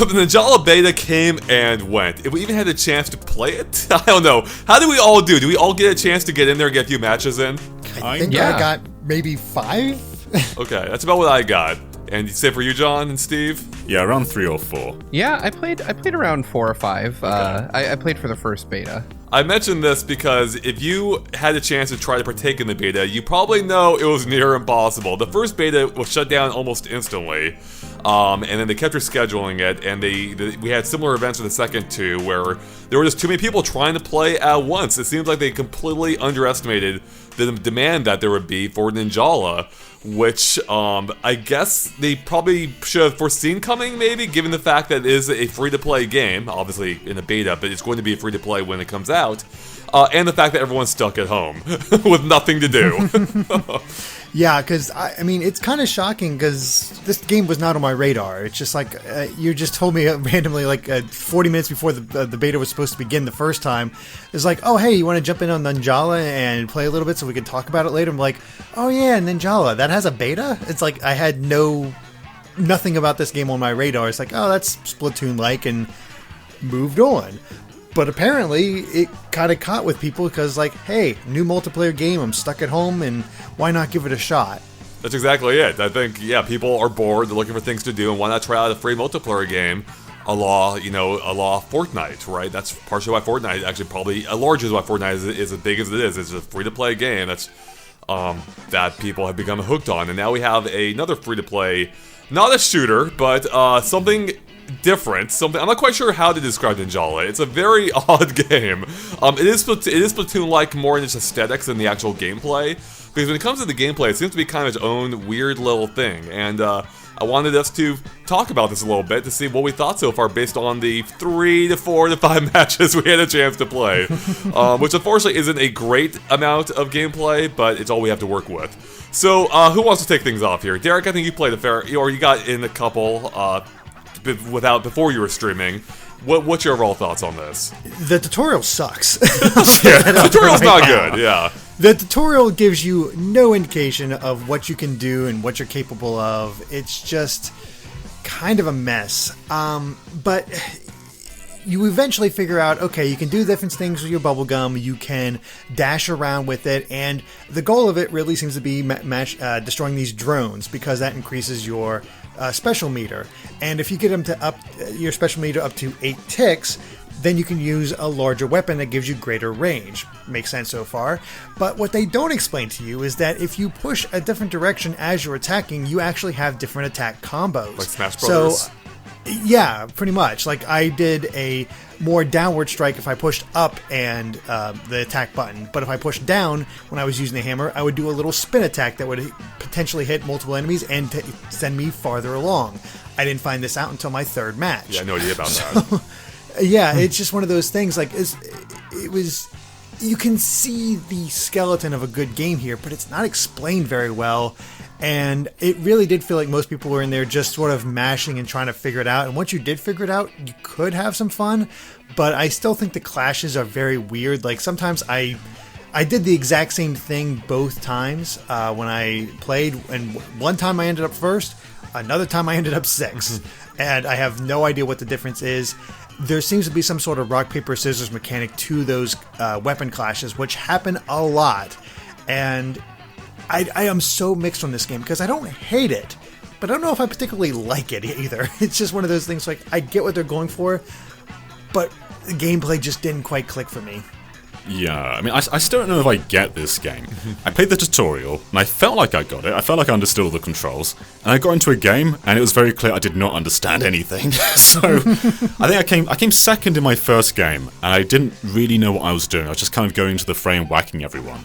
So the Ninjala beta came and went. If we even had a chance to play it, I don't know. How do we all do? Do we all get a chance to get in there and get a few matches in? I think I got maybe 5. Okay, that's about what I got. And say for you, John and Steve? Yeah, around 3 or 4. Yeah, I played around 4 or 5. Okay. I played for the first beta. I mentioned this because if you had a chance to try to partake in the beta, you probably know it was near impossible. The first beta was shut down almost instantly, and then they kept rescheduling it, and we had similar events for the second two where there were just too many people trying to play at once. It seems like they completely underestimated the demand that there would be for Ninjala, which I guess they probably should have foreseen coming, maybe, given the fact that it is a free-to-play game, obviously in a beta, but it's going to be free-to-play when it comes out, and the fact that everyone's stuck at home with nothing to do. Yeah, because, I mean, it's kind of shocking because this game was not on my radar. It's just like, you just told me randomly, like 40 minutes before the beta was supposed to begin the first time. It's like, oh, hey, you want to jump in on Ninjala and play a little bit so we can talk about it later? I'm like, oh, yeah, Ninjala, that has a beta? It's like I had nothing about this game on my radar. It's like, oh, that's Splatoon-like, and moved on. But apparently, it kind of caught with people because, like, hey, new multiplayer game, I'm stuck at home, and why not give it a shot? That's exactly it. I think, yeah, people are bored, they're looking for things to do, and why not try out a free multiplayer game a la Fortnite, right? That's partially why Fortnite, actually probably, largely why Fortnite is as big as it is. It's a free-to-play game that's that people have become hooked on, and now we have another free-to-play, not a shooter, but something different. I'm not quite sure how to describe Ninjala. It's a very odd game. It is Splatoon-like more in its aesthetics than the actual gameplay, because when it comes to the gameplay, it seems to be kind of its own weird little thing, and I wanted us to talk about this a little bit to see what we thought so far based on the 3 to 4 to 5 matches we had a chance to play, which unfortunately isn't a great amount of gameplay, but it's all we have to work with. So, who wants to take things off here? Derek, I think you played a fair, or you got in a couple, before you were streaming. What's your overall thoughts on this? The tutorial sucks. The tutorial's not good, yeah. The tutorial gives you no indication of what you can do and what you're capable of. It's just kind of a mess. But you eventually figure out, okay, you can do different things with your bubblegum, you can dash around with it, and the goal of it really seems to be destroying these drones, because that increases your special meter. And if you get them to up your special meter up to 8 ticks, then you can use a larger weapon that gives you greater range. Makes sense so far. But what they don't explain to you is that if you push a different direction as you're attacking, you actually have different attack combos. Like Smash Brothers? So, yeah, pretty much. Like, I did a more downward strike if I pushed up and the attack button. But if I pushed down when I was using the hammer, I would do a little spin attack that would potentially hit multiple enemies and send me farther along. I didn't find this out until my 3rd match. Yeah, no idea about that. Yeah, it's just one of those things. Like, it was. You can see the skeleton of a good game here, but it's not explained very well. And it really did feel like most people were in there just sort of mashing and trying to figure it out. And once you did figure it out, you could have some fun. But I still think the clashes are very weird. Like, sometimes I did the exact same thing both times when I played. And one time I ended up first, another time I ended up 6th. And I have no idea what the difference is. There seems to be some sort of rock, paper, scissors mechanic to those weapon clashes, which happen a lot. And I am so mixed on this game because I don't hate it, but I don't know if I particularly like it either. It's just one of those things, like, I get what they're going for, but the gameplay just didn't quite click for me. Yeah, I mean, I still don't know if I get this game. I played the tutorial, and I felt like I got it. I felt like I understood all the controls. And I got into a game, and it was very clear I did not understand anything. So, I think I came second in my first game, and I didn't really know what I was doing. I was just kind of going into the fray and whacking everyone.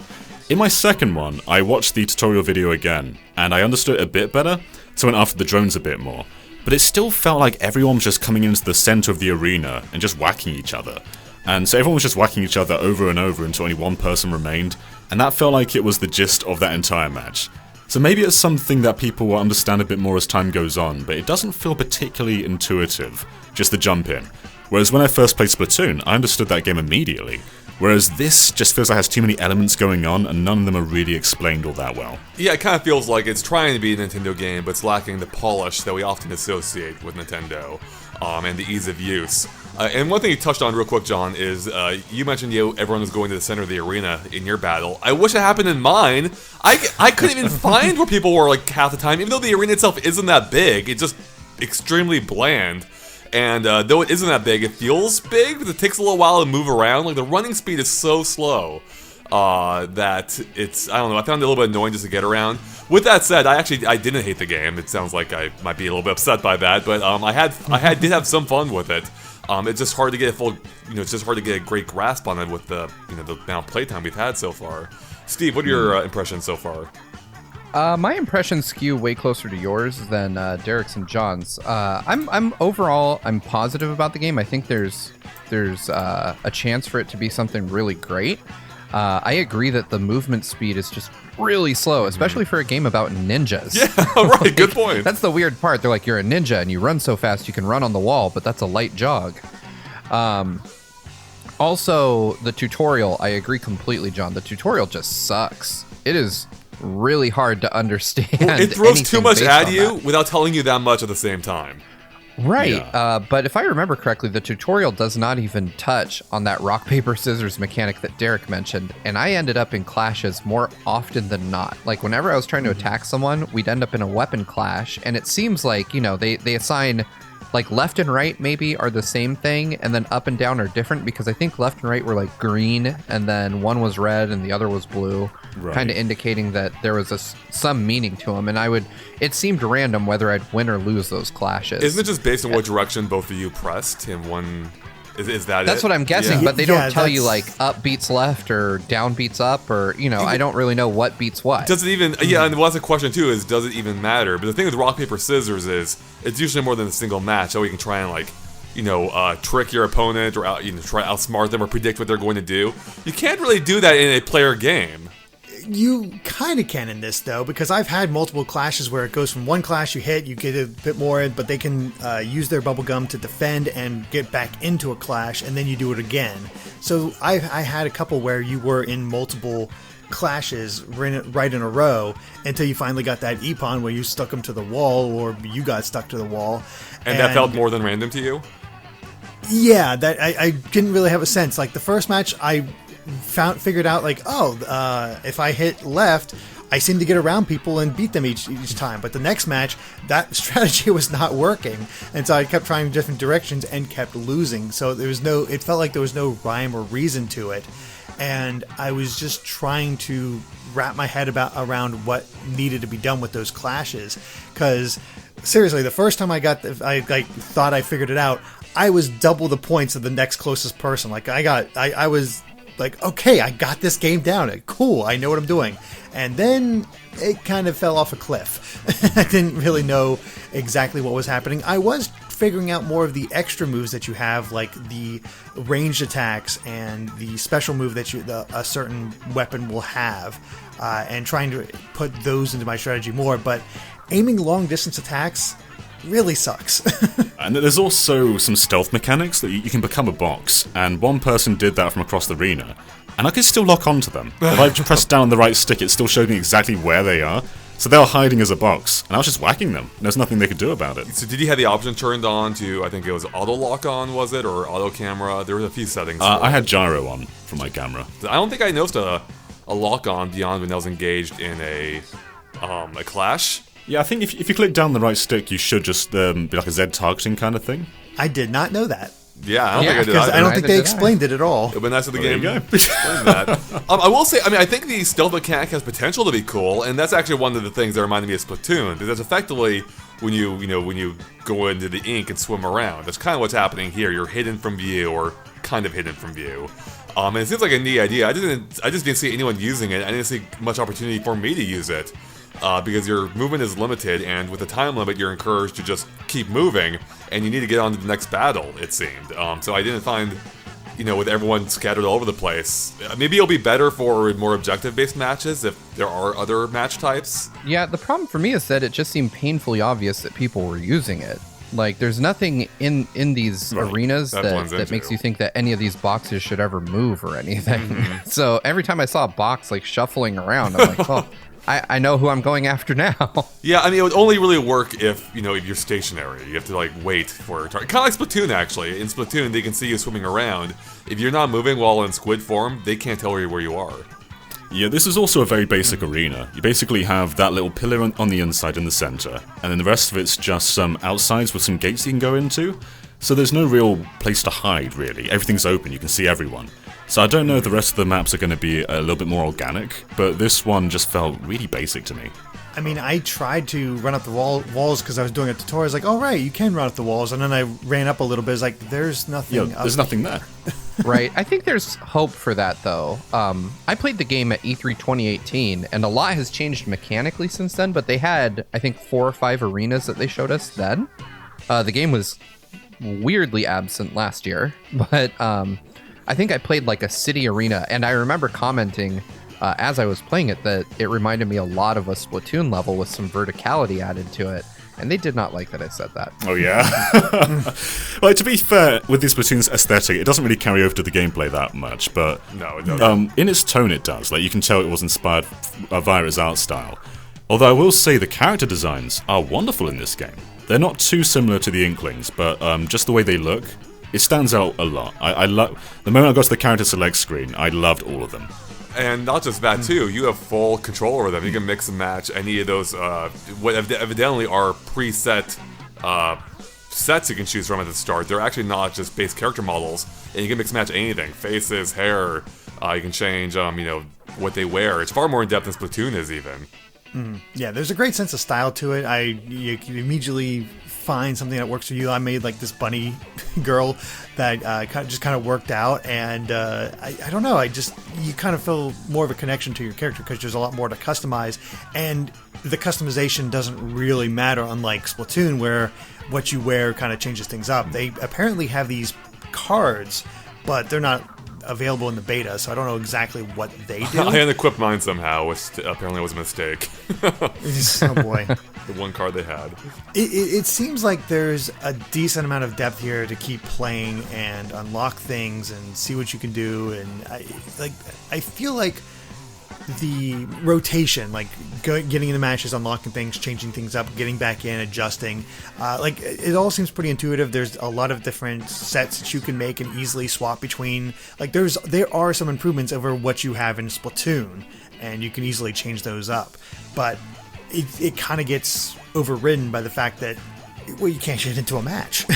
In my second one, I watched the tutorial video again, and I understood it a bit better, so I went after the drones a bit more. But it still felt like everyone was just coming into the center of the arena and just whacking each other. And so everyone was just whacking each other over and over until only one person remained, and that felt like it was the gist of that entire match. So maybe it's something that people will understand a bit more as time goes on, but it doesn't feel particularly intuitive, just the jump in. Whereas when I first played Splatoon, I understood that game immediately. Whereas this just feels like it has too many elements going on, and none of them are really explained all that well. Yeah, it kind of feels like it's trying to be a Nintendo game, but it's lacking the polish that we often associate with Nintendo, and the ease of use. And one thing you touched on real quick, John, is you mentioned everyone was going to the center of the arena in your battle. I wish it happened in mine. I couldn't even find where people were like half the time, even though the arena itself isn't that big. It's just extremely bland. And though it isn't that big, it feels big, but it takes a little while to move around. Like, the running speed is so slow that it's, I don't know, I found it a little bit annoying just to get around. With that said, I didn't hate the game. It sounds like I might be a little bit upset by that, but did have some fun with it. It's just hard to get it's just hard to get a great grasp on it with the amount of playtime we've had so far. Steve, what are your impressions so far? My impressions skew way closer to yours than Derek's and John's. I'm overall positive about the game. I think there's a chance for it to be something really great. I agree that the movement speed is just really slow, especially for a game about ninjas. Yeah, right. Good point. That's the weird part. They're like, you're a ninja and you run so fast you can run on the wall, but that's a light jog. Also, the tutorial, I agree completely, John. The tutorial just sucks. It is really hard to understand. Well, it throws too much at you without telling you that much at the same time. Right, Yeah. but if I remember correctly, the tutorial does not even touch on that rock, paper, scissors mechanic that Derek mentioned, and I ended up in clashes more often than not. Like, whenever I was trying to attack someone, we'd end up in a weapon clash, and it seems like, they assign, like, left and right maybe are the same thing, and then up and down are different, because I think left and right were, like, green, and then one was red and the other was blue, Right. kind of indicating that there was some meaning to them, and it seemed random whether I'd win or lose those clashes. Isn't it just based on what direction both of you pressed in one? Is that That's it? what I'm guessing, Yeah. but they don't Yeah, tell you that's- like up beats left or down beats up, or I don't really know what beats what. Does it even? Yeah, and well, that's the question too. Is does it even matter? But the thing with rock paper scissors is it's usually more than a single match, so you can try and trick your opponent or try to outsmart them or predict what they're going to do. You can't really do that in a player game. You kind of can in this, though, because I've had multiple clashes where it goes from one clash you hit, you get a bit more, but they can use their bubblegum to defend and get back into a clash, and then you do it again. So I had a couple where you were in multiple clashes right in a row until you finally got that epon where you stuck them to the wall, or you got stuck to the wall. And that felt more than random to you? Yeah, that I didn't really have a sense. Like, the first match, I figured out, like, if I hit left, I seem to get around people and beat them each time. But the next match, that strategy was not working, and so I kept trying different directions and kept losing. So it felt like there was no rhyme or reason to it, and I was just trying to wrap my head around what needed to be done with those clashes. Because seriously, the first time I thought I figured it out, I was double the points of the next closest person. Like, I was like, okay, I got this game down. Cool, I know what I'm doing. And then it kind of fell off a cliff. I didn't really know exactly what was happening. I was figuring out more of the extra moves that you have, like the ranged attacks and the special move that a certain weapon will have, and trying to put those into my strategy more. But aiming long distance attacks really sucks. And there's also some stealth mechanics that you can become a box, and one person did that from across the arena, and I could still lock onto them. If I pressed down on the right stick, it still showed me exactly where they are. So they were hiding as a box, and I was just whacking them. There's nothing they could do about it. So did you have the option turned on to, I think it was auto lock on, was it, or auto camera? There was a few settings. I had gyro on for my camera. I don't think I noticed a lock on beyond when I was engaged in a clash. Yeah, I think if you click down the right stick, you should just be like a Z targeting kind of thing. I did not know that. Yeah, I don't think I did Because either. I don't think they Neither did explained it at all. It would be nice if the There game you go. explained that. I will say, I think the stealth mechanic has potential to be cool, and that's actually one of the things that reminded me of Splatoon, because that's effectively when you go into the ink and swim around. That's kind of what's happening here. You're hidden from view, or kind of hidden from view. And it seems like a neat idea. I just didn't see anyone using it. I didn't see much opportunity for me to use it. Because your movement is limited, and with the time limit, you're encouraged to just keep moving, and you need to get on to the next battle, it seemed. So I didn't find with everyone scattered all over the place. Maybe it'll be better for more objective-based matches if there are other match types. Yeah, the problem for me is that it just seemed painfully obvious that people were using it. Like, there's nothing in these arenas that makes you think that any of these boxes should ever move or anything. So every time I saw a box, like, shuffling around, I'm like, well, I know who I'm going after now. Yeah, I mean, it would only really work if you're stationary. You have to, like, wait for a target. Kind of like Splatoon, actually. In Splatoon, they can see you swimming around. If you're not moving while in squid form, they can't tell where you are. Yeah, this is also a very basic arena. You basically have that little pillar on the inside in the center, and then the rest of it's just some outsides with some gates you can go into. So there's no real place to hide, really. Everything's open, you can see everyone. So I don't know if the rest of the maps are going to be a little bit more organic, but this one just felt really basic to me. I mean, I tried to run up the walls because I was doing a tutorial. I was like, oh, right, you can run up the walls. And then I ran up a little bit. It's like, there's nothing up. There's nothing there. Right. I think there's hope for that, though. I played the game at E3 2018, and a lot has changed mechanically since then, but they had, I think, 4 or 5 arenas that they showed us then. The game was weirdly absent last year, but I think I played like a city arena, and I remember commenting as I was playing it that it reminded me a lot of a Splatoon level with some verticality added to it. And they did not like that I said that. Oh, yeah? Well, to be fair, with this Splatoon's aesthetic, it doesn't really carry over to the gameplay that much, but no, it doesn't. In its tone it does. Like, you can tell it was inspired via its art style. Although I will say the character designs are wonderful in this game. They're not too similar to the Inklings, but just the way they look, it stands out a lot. I love the moment I got to the character select screen, I loved all of them. And not just that, too. You have full control over them. You can mix and match any of those, what evidently are preset sets you can choose from at the start. They're actually not just base character models. And you can mix and match anything. Faces, hair. You can change, what they wear. It's far more in-depth than Splatoon is, even. Yeah, there's a great sense of style to it. You can immediately find something that works for you. I made like this bunny girl that just kind of worked out, and I don't know. You kind of feel more of a connection to your character because there's a lot more to customize, and the customization doesn't really matter. Unlike Splatoon, where what you wear kind of changes things up. They apparently have these cards, but they're not available in the beta, so I don't know exactly what they do. I unequipped mine somehow, which apparently was a mistake. Oh boy. The one card they had. It seems like there's a decent amount of depth here to keep playing and unlock things and see what you can do, and I feel like the rotation, like getting in the matches, unlocking things, changing things up, getting back in, adjusting, it all seems pretty intuitive. There's a lot of different sets that you can make and easily swap between. Like there are some improvements over what you have in Splatoon, and you can easily change those up. But it kind of gets overridden by the fact that, well, you can't get into a match.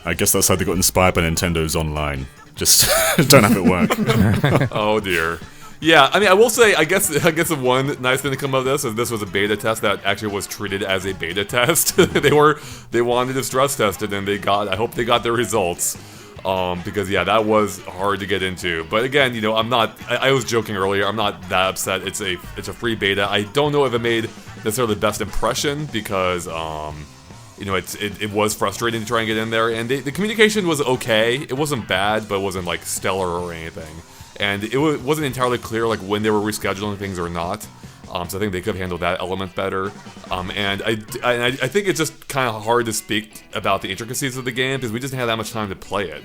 I guess that's how they got inspired by Nintendo's Online. Just don't have it work. Oh dear. Yeah, I mean, I will say, I guess the one nice thing to come out of this is this was a beta test that actually was treated as a beta test. They wanted to stress test it, and I hope they got their results. Because yeah, that was hard to get into. But again, I was joking earlier, I'm not that upset. It's a free beta. I don't know if it made necessarily the best impression because it was frustrating to try and get in there, and the communication was okay. It wasn't bad, but it wasn't like stellar or anything. And it wasn't entirely clear like when they were rescheduling things or not. So I think they could have handled that element better. And I think it's just kind of hard to speak about the intricacies of the game because we just didn't have that much time to play it.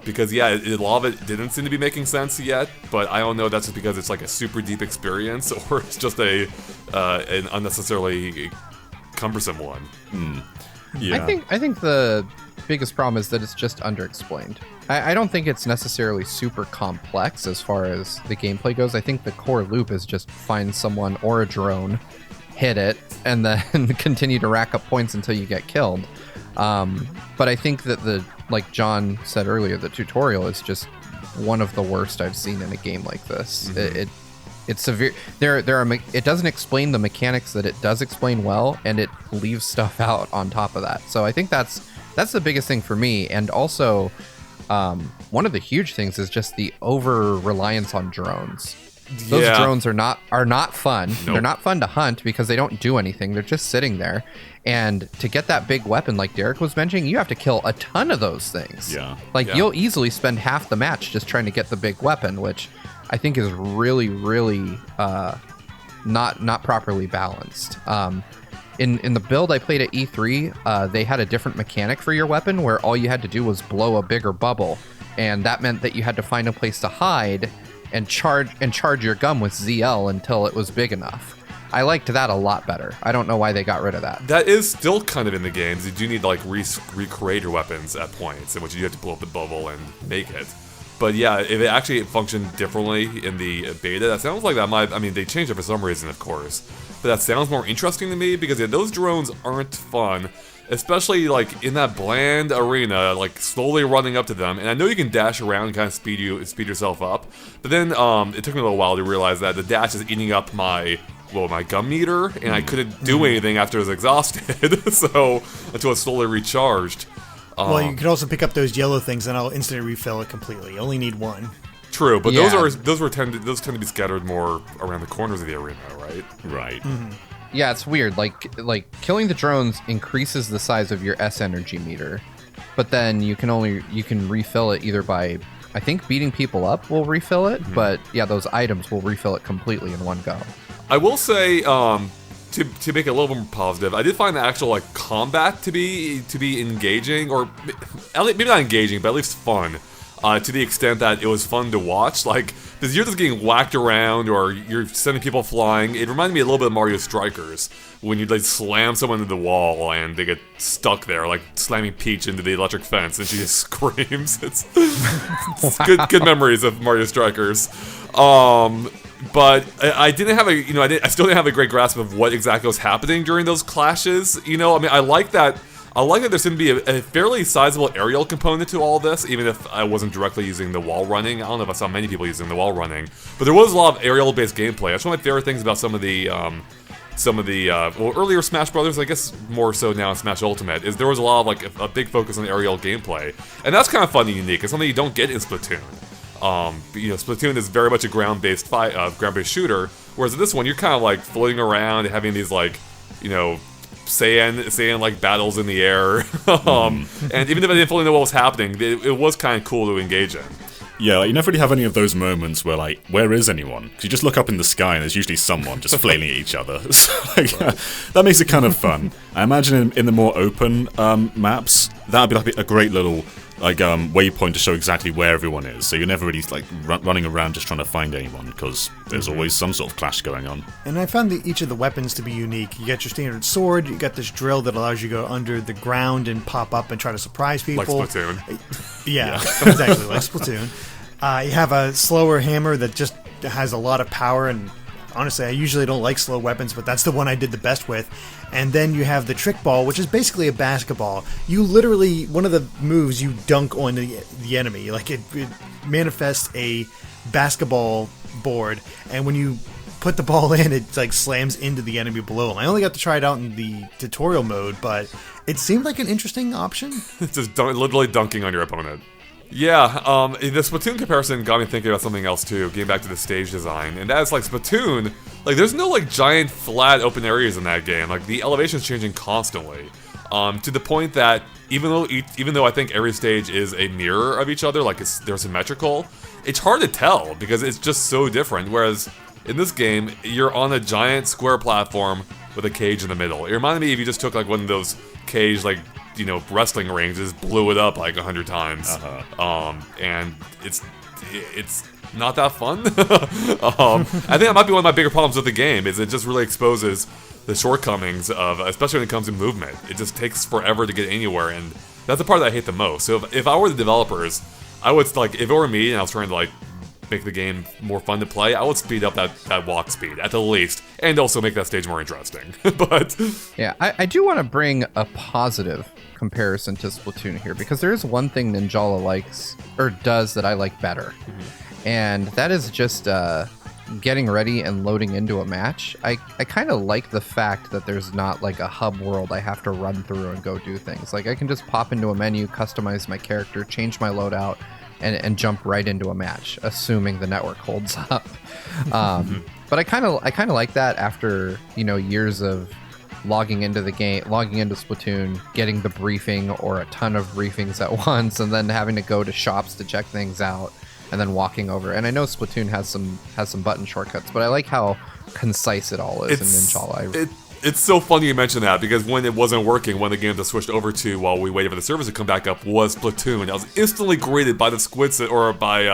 Because yeah, a lot of it didn't seem to be making sense yet. But I don't know if that's just because it's like a super deep experience or it's just an unnecessarily cumbersome one. Yeah. I think the biggest problem is that it's just underexplained. I don't think it's necessarily super complex as far as the gameplay goes. I think the core loop is just find someone or a drone, hit it, and then continue to rack up points until you get killed. But I think that like John said earlier, the tutorial is just one of the worst I've seen in a game like this. Mm-hmm. It's severe. It doesn't explain the mechanics that it does explain well, and it leaves stuff out on top of that. So I think that's the biggest thing for me. And also, one of the huge things is just the over reliance on drones. Those Yeah. drones are not fun. Nope. They're not fun to hunt because they don't do anything. They're just sitting there. And to get that big weapon, like Derek was mentioning, you have to kill a ton of those things. Yeah. Like Yeah. you'll easily spend half the match just trying to get the big weapon, which I think is really, really not properly balanced. In the build I played at E3, they had a different mechanic for your weapon where all you had to do was blow a bigger bubble, and that meant that you had to find a place to hide and charge your gun with ZL until it was big enough. I liked that a lot better. I don't know why they got rid of that. That is still kind of in the games. You do need to like recreate your weapons at points in which you have to blow up the bubble and make it. But yeah, if it actually functioned differently in the beta, that sounds like that might. I mean, they changed it for some reason, of course. But that sounds more interesting to me because yeah, those drones aren't fun, especially like in that bland arena, like slowly running up to them. And I know you can dash around and kind of speed yourself up. But then it took me a little while to realize that the dash is eating up my gun meter, and I couldn't do anything after I was exhausted. So until it slowly recharged. Well, you could also pick up those yellow things, and I'll instantly refill it completely. You only need one. True, but Yeah. those tend to be scattered more around the corners of the arena, right? Right. Yeah, it's weird. Like killing the drones increases the size of your S energy meter, but then you can refill it either by, I think, beating people up will refill it, but yeah, those items will refill it completely in one go. I will say, to make it a little bit more positive, I did find the actual like combat to be engaging, or maybe not engaging, but at least fun. To the extent that it was fun to watch, like because you're just getting whacked around or you're sending people flying. It reminded me a little bit of Mario Strikers when you like slam someone into the wall and they get stuck there, like slamming Peach into the electric fence and she just screams. It's good memories of Mario Strikers. But I didn't have I still didn't have a great grasp of what exactly was happening during those clashes. I mean, I like that there seemed to be a fairly sizable aerial component to all this, even if I wasn't directly using the wall running. I don't know if I saw many people using the wall running, but there was a lot of aerial-based gameplay. That's one of my favorite things about some of the earlier Smash Brothers, I guess more so now in Smash Ultimate, is there was a lot of like a big focus on aerial gameplay, and that's kind of fun and unique. It's something you don't get in Splatoon. Splatoon is very much a ground-based shooter, whereas in this one you're kind of like floating around and having these like, Saiyan like battles in the air. And even if I didn't fully know what was happening, it was kind of cool to engage in. Yeah, like, you never really have any of those moments where, like, where is anyone? Because you just look up in the sky and there's usually someone just flailing at each other. So, like, that makes it kind of fun. I imagine in the more open maps, that would be like a great little waypoint to show exactly where everyone is. So you're never really like running around just trying to find anyone because there's always some sort of clash going on. And I found each of the weapons to be unique. You got your standard sword, you got this drill that allows you to go under the ground and pop up and try to surprise people. Like Splatoon. Yeah, exactly, like Splatoon. You have a slower hammer that just has a lot of power, and honestly, I usually don't like slow weapons, but that's the one I did the best with. And then you have the trick ball, which is basically a basketball. You literally, one of the moves, you dunk on the enemy. Like it manifests a basketball board, and when you put the ball in, it like slams into the enemy below them. I only got to try it out in the tutorial mode, but it seemed like an interesting option. It's just literally dunking on your opponent. Yeah, the Splatoon comparison got me thinking about something else too, getting back to the stage design, and that's like Splatoon, like there's no like giant flat open areas in that game, like the elevation's changing constantly, to the point that even though I think every stage is a mirror of each other, like they're symmetrical, it's hard to tell because it's just so different, whereas in this game, you're on a giant square platform with a cage in the middle. It reminded me if you just took like one of those cage like wrestling rings, just blew it up like 100 times. And it's not that fun. I think that might be one of my bigger problems with the game, is it just really exposes the shortcomings of, especially when it comes to movement. It just takes forever to get anywhere, and that's the part that I hate the most. So if I were the developers, I would like, if it were me and I was trying to like make the game more fun to play, I would speed up that walk speed at the least, and also make that stage more interesting. But yeah, I do want to bring a positive comparison to Splatoon here, because there is one thing Ninjala likes or does that I like better, and that is just getting ready and loading into a match. I kind of like the fact that there's not like a hub world I have to run through and go do things. Like I can just pop into a menu, customize my character, change my loadout, and jump right into a match, assuming the network holds up. But I kind of like that after years of logging into the game, logging into Splatoon, getting the briefing or a ton of briefings at once, and then having to go to shops to check things out, and then walking over. And I know Splatoon has some button shortcuts, but I like how concise it all is in Ninjala. It's so funny you mention that, because when it wasn't working, one of the games I switched over to while we waited for the servers to come back up was Splatoon. I was instantly greeted by the squids, or by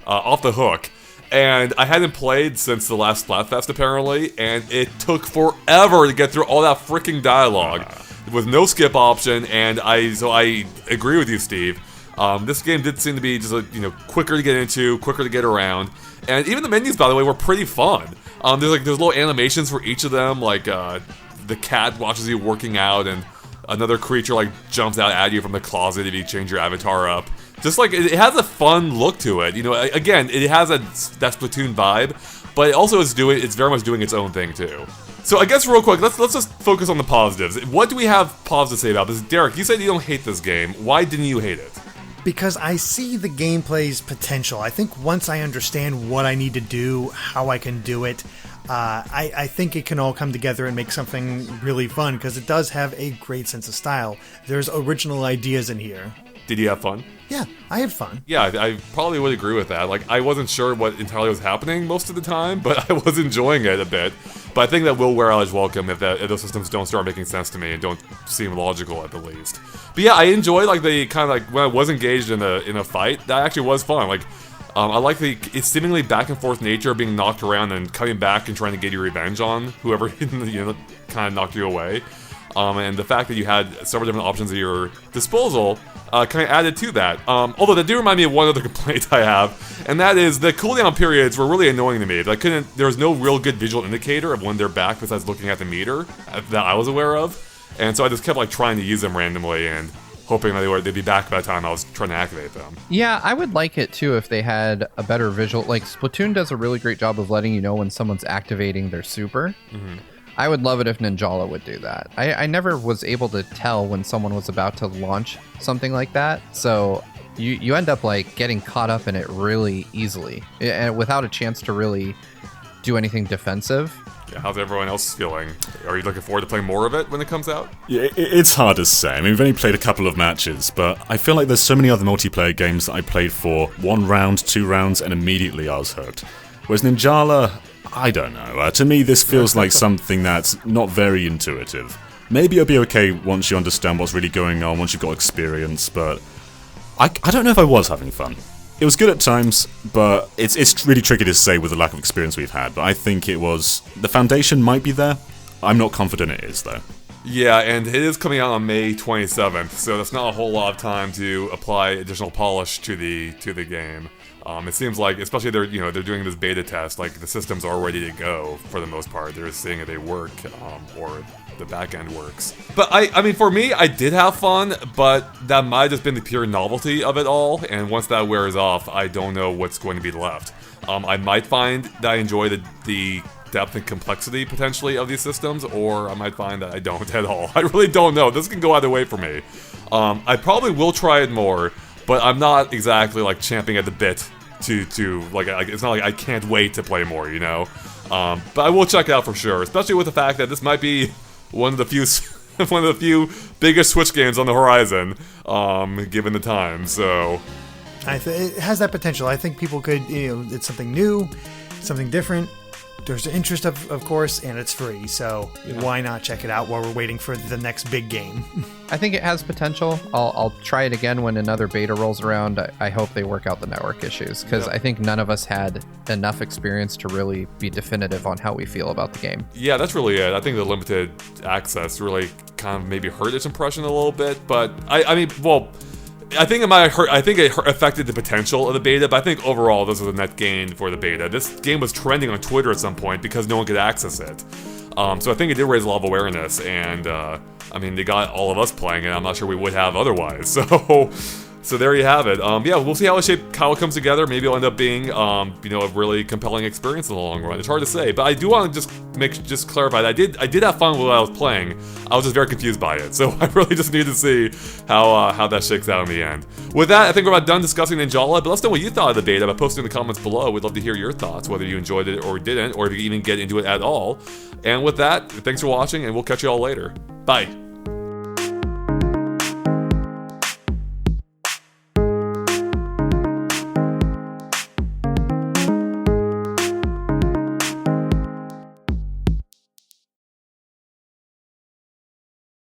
Off the Hook. And I hadn't played since the last Splatfest, apparently, and it took forever to get through all that freaking dialogue with no skip option. And so I agree with you, Steve. This game did seem to be just quicker to get into, quicker to get around, and even the menus, by the way, were pretty fun. There's little animations for each of them, like the cat watches you working out, and another creature jumps out at you from the closet if you change your avatar up. Just it has a fun look to it. Again, it has that Splatoon vibe, but it also it's very much doing its own thing too. So I guess real quick, let's just focus on the positives. What do we have positives to say about this? Derek, you said you don't hate this game. Why didn't you hate it? Because I see the gameplay's potential. I think once I understand what I need to do, how I can do it, I think it can all come together and make something really fun, because it does have a great sense of style. There's original ideas in here. Did you have fun? Yeah, I had fun. Yeah, I probably would agree with that. I wasn't sure what entirely was happening most of the time, but I was enjoying it a bit. But I think that will wear out its welcome if those systems don't start making sense to me and don't seem logical at the least. But yeah, I enjoyed the kind of when I was engaged in a fight. That actually was fun. I like it's seemingly back and forth nature of being knocked around and coming back and trying to get your revenge on whoever kind of knocked you away. And the fact that you had several different options at your disposal kind of added to that. Although that do remind me of one other complaint I have, and that is the cooldown periods were really annoying to me. There was no real good visual indicator of when they're back besides looking at the meter that I was aware of, and so I just kept trying to use them randomly and hoping that they'd be back by the time I was trying to activate them. Yeah, I would like it too if they had a better visual. Splatoon does a really great job of letting you know when someone's activating their super. Mm-hmm. I would love it if Ninjala would do that. I never was able to tell when someone was about to launch something like that, so you end up getting caught up in it really easily and without a chance to really do anything defensive. Yeah, how's everyone else feeling? Are you looking forward to playing more of it when it comes out? Yeah, it's hard to say. I mean, we've only played a couple of matches, but I feel like there's so many other multiplayer games that I played for 1 round, 2 rounds, and immediately I was hooked. Whereas Ninjala, I don't know. To me, this feels like something that's not very intuitive. Maybe it'll be okay once you understand what's really going on, once you've got experience, but I don't know if I was having fun. It was good at times, but it's really tricky to say with the lack of experience we've had, but I think the foundation might be there. I'm not confident it is, though. Yeah, and it is coming out on May 27th, so that's not a whole lot of time to apply additional polish to the game. It seems like, especially they're doing this beta test, the systems are ready to go for the most part. They're just seeing if they work, or the back end works. But I mean, for me, I did have fun, but that might have just been the pure novelty of it all. And once that wears off, I don't know what's going to be left. I might find that I enjoy the depth and complexity potentially of these systems, or I might find that I don't at all. I really don't know. This can go either way for me. I probably will try it more, but I'm not exactly champing at the bit to it's not like I can't wait to play more, But I will check it out for sure, especially with the fact that this might be one of the few biggest Switch games on the horizon, given the time. So it has that potential. I think people could, it's something new, something different. There's interest, of course, and it's free, so why not check it out while we're waiting for the next big game? I think it has potential. I'll try it again when another beta rolls around. I hope they work out the network issues, because I think none of us had enough experience to really be definitive on how we feel about the game. Yeah, that's really it. I think the limited access really kind of maybe hurt its impression a little bit, but I think it might hurt. I think it affected the potential of the beta, but I think overall this was a net gain for the beta. This game was trending on Twitter at some point because no one could access it. So I think it did raise a lot of awareness, and they got all of us playing it. I'm not sure we would have otherwise. So So there you have it. Yeah, we'll see how it comes together. Maybe it'll end up being, a really compelling experience in the long run. It's hard to say, but I do want to just clarify that I did have fun while I was playing. I was just very confused by it, so I really just need to see how that shakes out in the end. With that, I think we're about done discussing Ninjala, but let us know what you thought of the beta by posting in the comments below. We'd love to hear your thoughts, whether you enjoyed it or didn't, or if you even get into it at all. And with that, thanks for watching, and we'll catch you all later. Bye.